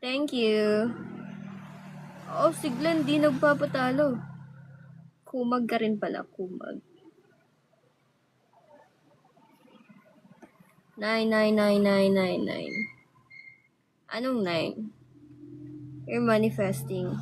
Thank you. Oh, si Glenn di nagpapatalo. Kumag ka rin pala, kumag. 9. Anong 9? You're manifesting.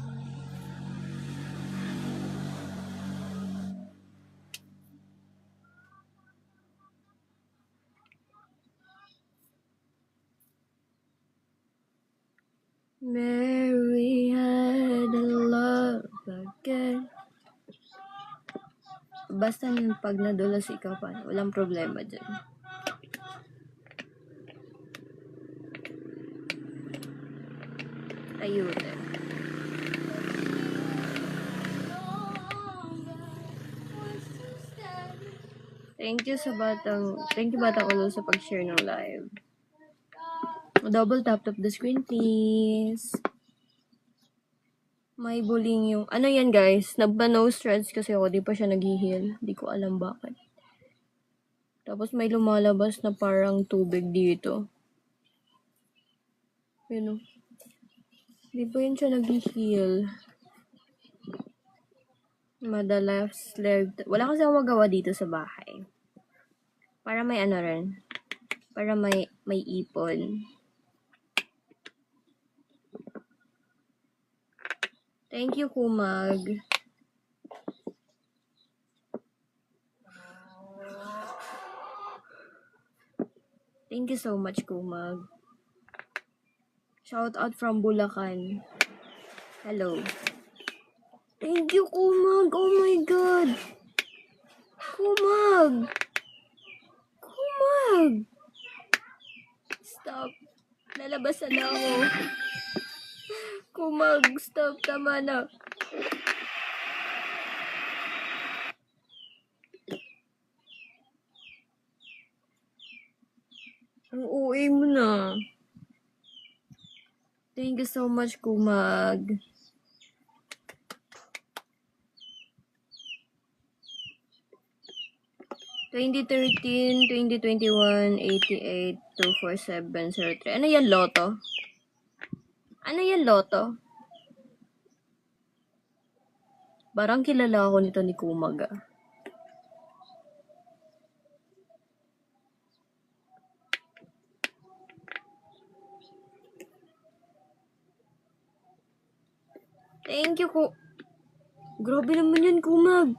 Mary had a love again. Basta pag nadulas ikaw pa, walang problema dyan. Ayun eh. Thank you Batang Ulo sa pag-share ng live. Double tap the screen, please. May bullying yung... Ano yan, guys? Nagpa-nose threads kasi ako. Di pa siya nag-heal. Di ko alam bakit. Tapos may lumalabas na parang tubig dito. Yun o. Di pa yun siya nag-heal. Madalas left. Wala kasi ako magawa dito sa bahay. Para may ano rin. Para may ipon. Thank you, Kumag. Thank you so much, Kumag. Shout out from Bulacan. Hello. Thank you, Kumag. Oh my God. Kumag. Kumag. Stop. Lalabasan na ako. Kumag, stop. Tama na. Ang uwi mo na. Thank you so much, Kumag. (2013, 2021, 88, 24703). Ano yan, Lotto? Ano yan, Lotto? Parang kilala ako nito ni Kumag. Thank you, Grabe naman yun, Kumag.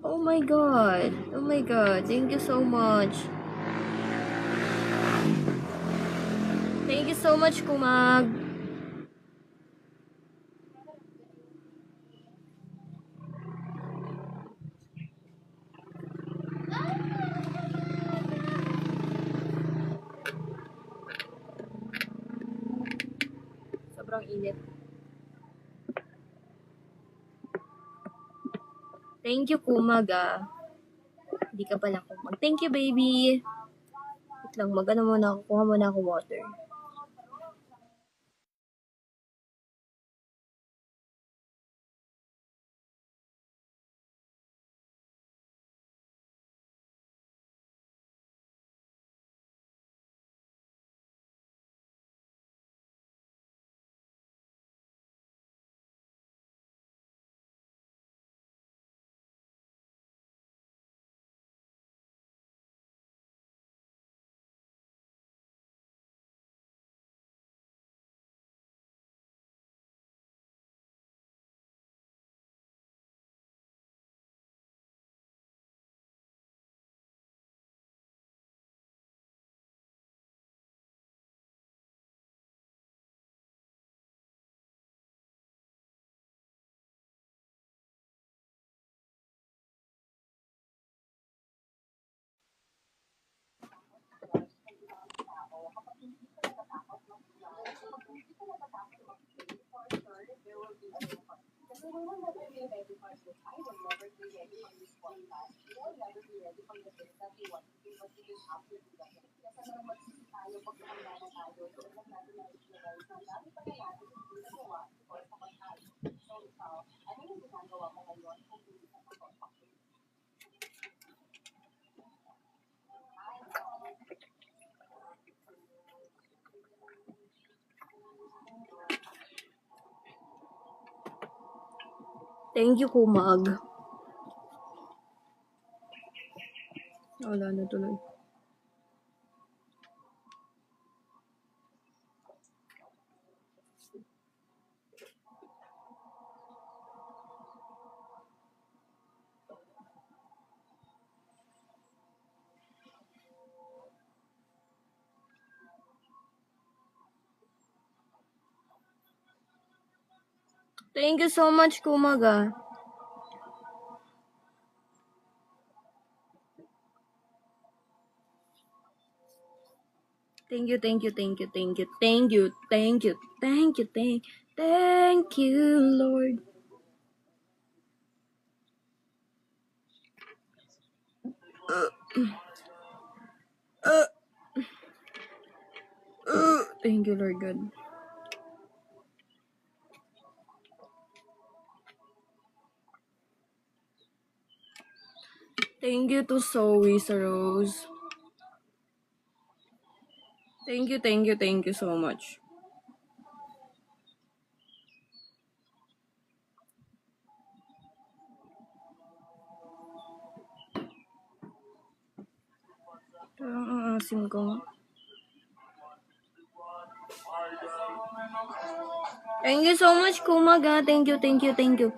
Oh my God. Oh my God. Thank you so much. Thank you so much, Kumag. Sobrang init. Thank you, Kumag. Hindi ka pala Kumag. Thank you, baby. Wait lang, kuha muna ako water. Thank you, Kumag. Wala na tuloy. Thank you so much, Kumaga. Thank you, thank you, thank you, thank you, thank you, thank you, thank you, thank you, Lord. Thank you, Lord God. Thank you to Zoe sa Rose. Thank you so much. Ang asim ko. Thank you so much, Kumaga. Thank you, thank you, thank you.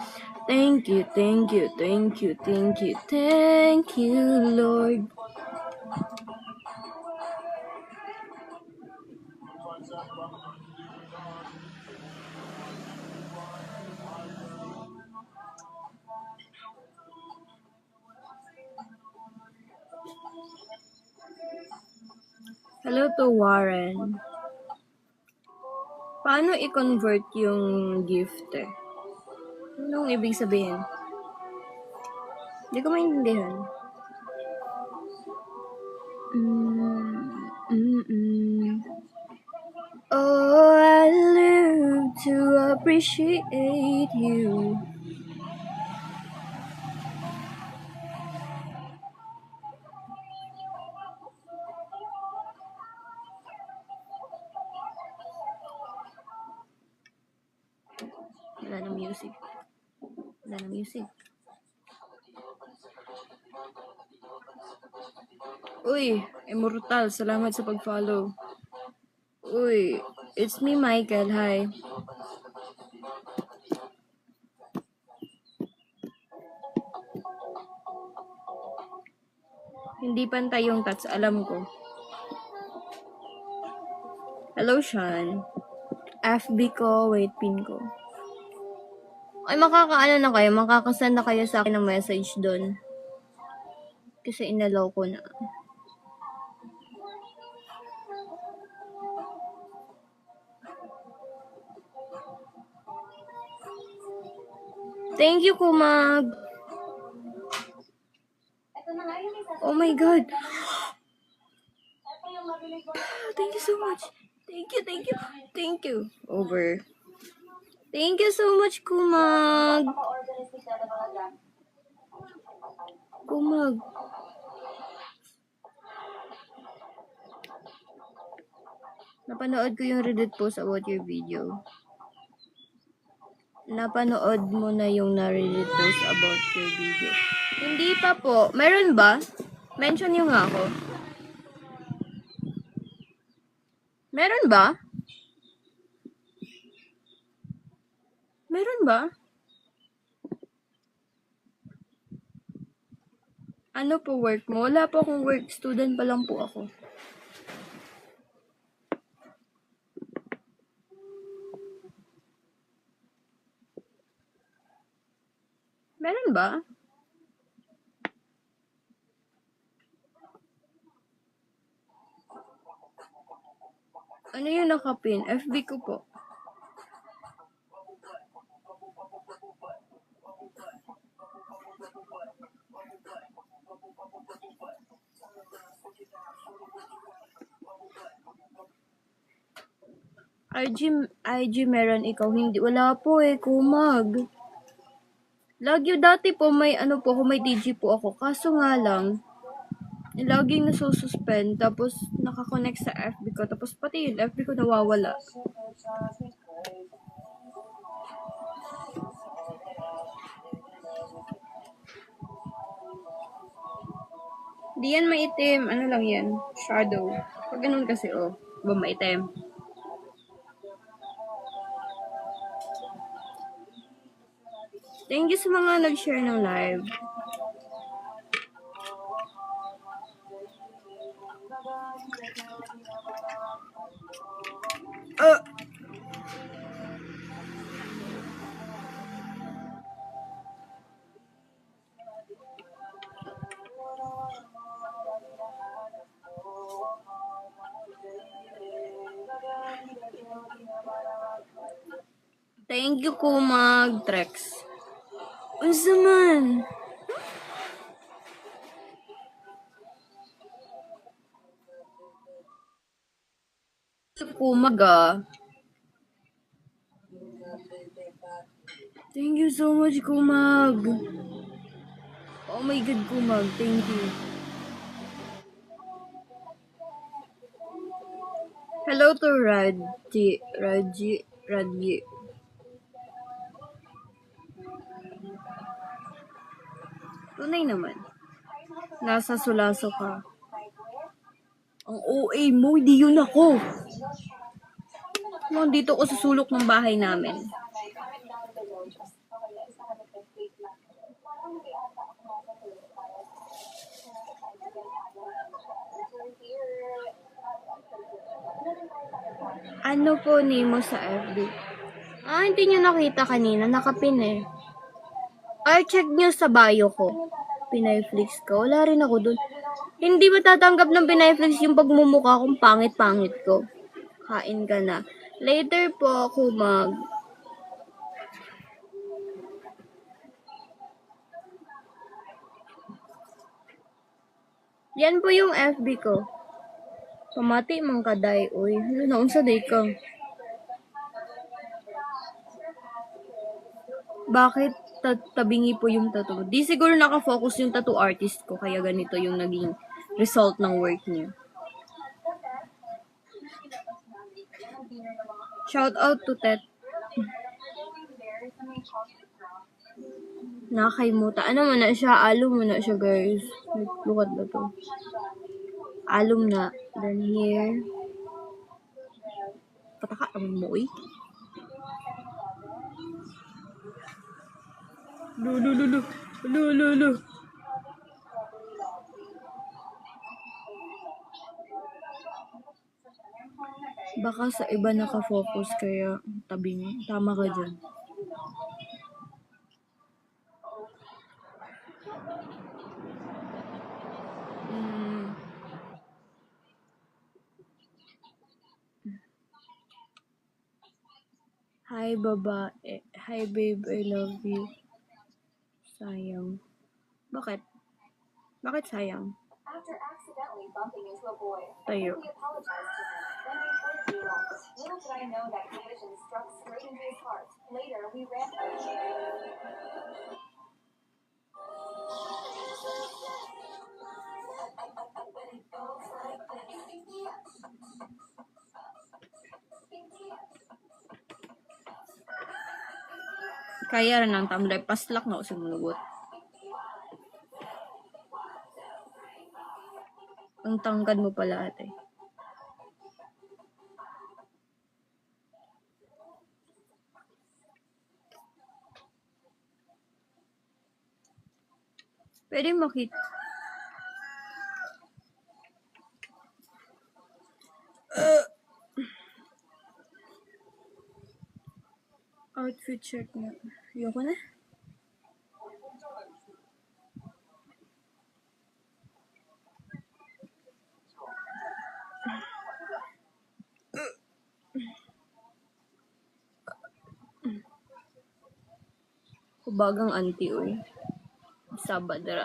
Thank you, thank you, thank you, thank you, thank you, Lord. Hello to Warren. Paano i-convert yung gift eh? Anong ibig sabihin? Hindi ko maintindihan. Oh, I live to appreciate you. Wala na music. Wala na music. Uy, Immortal, salamat sa pag-follow. Uy, it's me, Michael. Hi. Hindi pantay yung tats, alam ko. Hello, Sean. FB ko, wait, pin ko. Ay, makakaano na kayo? Makakasend na kayo sa akin ng message doon. Kasi inalaw ko na. Thank you, Kumag. Oh my God. Thank you so much. Thank you, thank you, thank you. Over. Thank you so much, Kumag. Kumag. Napanood ko yung Reddit post about your video. Napanood mo na yung na-Reddit post about your video. Hindi pa po. Meron ba? Mention nyo nga ako. Meron ba? Meron ba? Ano po work mo? Wala po akong work. Student pa lang po ako. Meron ba? Ano yung nakapin? FB ko po. IG meron ikaw hindi. Wala po eh, Kumag. Lagi dati po may ano po ako, may TG po ako. Kaso nga lang, laging nasususpend. Tapos nakakonect sa FB ko. Tapos pati yung FB ko nawawala. Di yan maitim. Ano lang yan? Shadow. Pag ganun kasi, oh. Ba maitim? Thank you sa mga nag-share ng live. Thank you, Kumag Trex. Unsa man? Kumag ah. Thank you so much, Kumag. Oh my God, Kumag. Thank you. Hello to Raji. Tunay naman. Nasa sulaso ka. Ang OA mo, hindi yun ako. Nandito ko sa sulok ng bahay namin. Ano po name mo sa FB? Hindi nyo nakita kanina. Nakapin eh. Ay, check nyo sa bio ko. Pinayflix ko. Wala rin ako dun. Hindi matatanggap ng Pinayflix yung pagmumukha kong pangit-pangit ko. Kain ka na. Later po ako Yan po yung FB ko. Pamati mang kaday. Uy, ano na, unsa day ka? Bakit tabingi po yung tattoo? Di siguro nakafocus yung tattoo artist ko, kaya ganito yung naging result ng work niya. Shout out to Tet. Nakakaimuta. Ano mo na siya? Alum mo na siya, guys. Lukat na to. Alum na. Then here. Pataka naman mo, eh. Lu. Baka sa iba nakafocus, kaya tabing. Tama ka dyan. Hi, babae. Hi, babe. I love you. Sayang. Bakit? Bakit sayang? After accidentally bumping into a boy, Tayo. He apologized to him. Then I heard he left. Little did I know that collision struck straight into his heart. Later, we ran. Kaya rin ang tamlay. Paslak na ako sa malugot. Ang tangkad mo pala, ate. Pwede makita. Outfit check na. Ayoko na. Kubagang auntie, uy. Sabadra.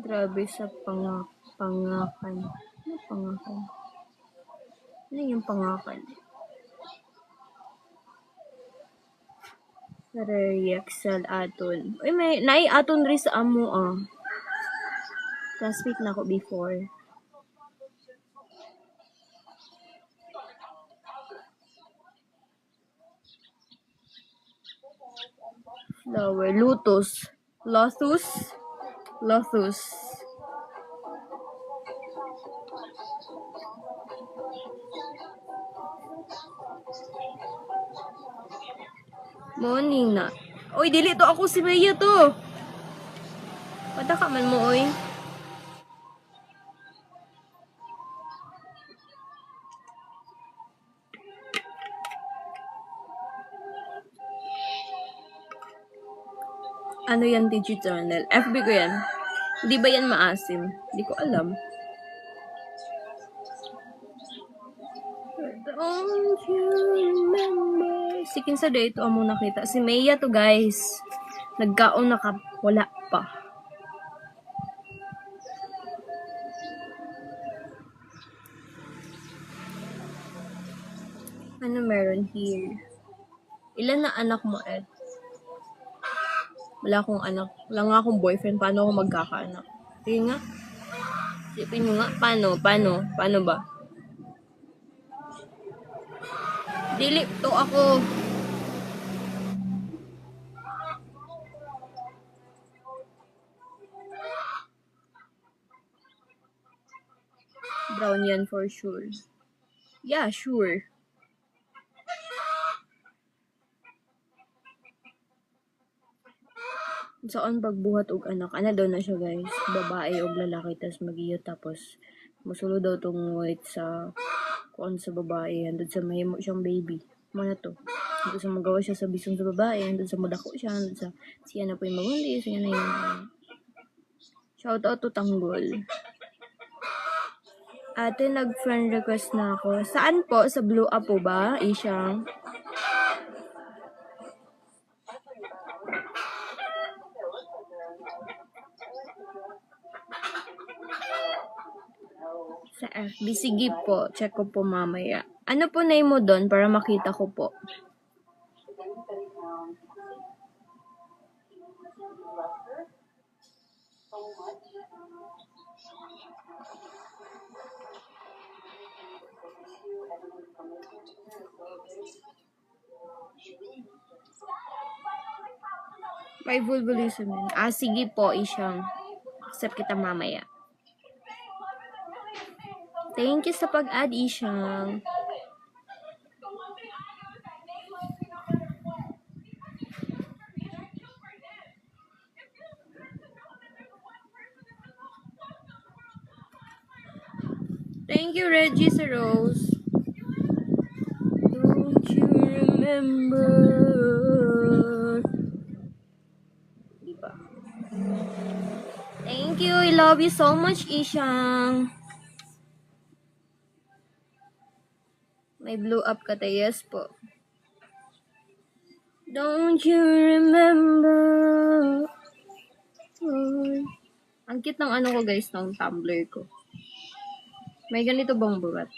Grabe sa pangakan. Ano pangakan? Ano yung pangakan? Excel aton. Uy, may aton rin sa amo ah. Classmate na ako before. Flower. Lotus. Morning na. Oy, dili to ako si Maya to. Pada ka man mo, oy. Ano yan, digital? FB ko yan. Di ba yan maasim? Di ko alam. Don't you remember? Sikin sa day, ito ang nakita. Si Maya to, guys. Nagkaon na ka. Wala pa. Ano meron here? Ilan na anak mo, Ed? Wala akong anak. Wala nga akong boyfriend. Paano ako magkakaanak? Sige nga. Sipin nyo nga. Paano? Paano ba? Dili to ako. Brown yan for sure. Yeah, sure. Saan pagbuhat og anak? Ana daw na siya, guys. Babae og lalaki tas magiyo tapos musulo daw tong white sa kuan sa babae andun sa mahimo siyang baby. Mana to? Andun sa magawa siya sa bisong sa babae, andun sa madako siya, andun sa siya na po yung magundi, siya na yung shout out to Tanggol. Ate, nag-friend request na ako. Saan po? Sa Blue Up po ba? Isyang? Sa FB. Sige po. Check ko po mamaya. Ano po name mo doon para makita ko po? May vulvulism yun. Sige po, Isyang. Accept kita mamaya. Thank you sa pag-add, Isyang. Thank you, Reggie sa Rose. Don't you remember? Diba? Thank you. I love you so much, Isyang. May blue up ka tayo. Yes po. Don't you remember? Ang cute ng ano ko, guys, ng Tumblr ko. May ganito bang burat?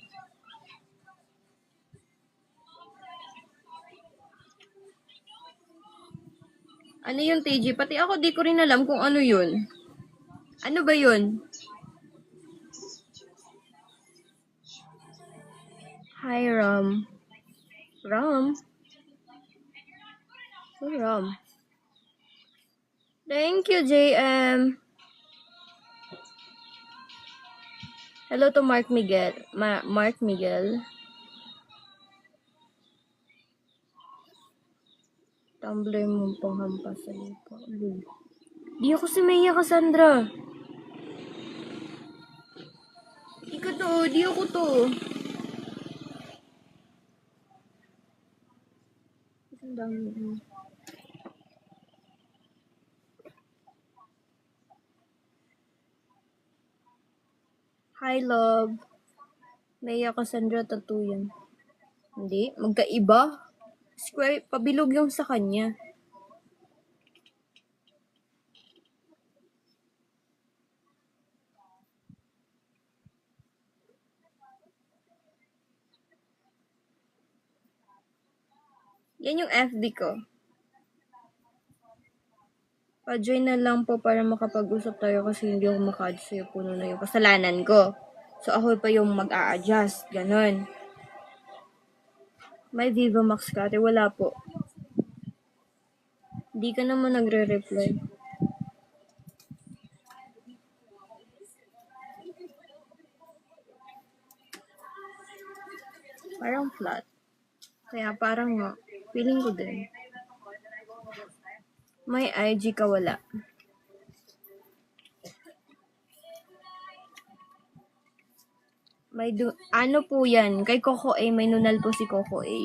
Ano yun, TG? Pati ako di ko rin alam kung ano yun. Ano ba yun? Hi, Ram. Ram? Oh, Ram. Thank you, JM. Hello to Mark Miguel. Mark Miguel. Tumblr mo panghampas sa lupa. Di ako si Maya Cassandra. Ikaw to, di ako to. Ang dami. Hi, love. Maya Cassandra tattoo yan. Hindi, magkaiba. Square, pabilog yung sa kanya. Yan yung FB ko. Pa-join na lang po para makapag-usap tayo kasi hindi ako maka-add sa'yo. Puno na yung kasalanan ko. So, ako pa yung mag-a-adjust. Ganon. May Viva Max ka? Wala po. Di ka naman nagre-reply. Parang flat. Kaya parang feeling ko din. May IG ka wala. Ano po yan? Kay Coco A, may nunal po si Coco A.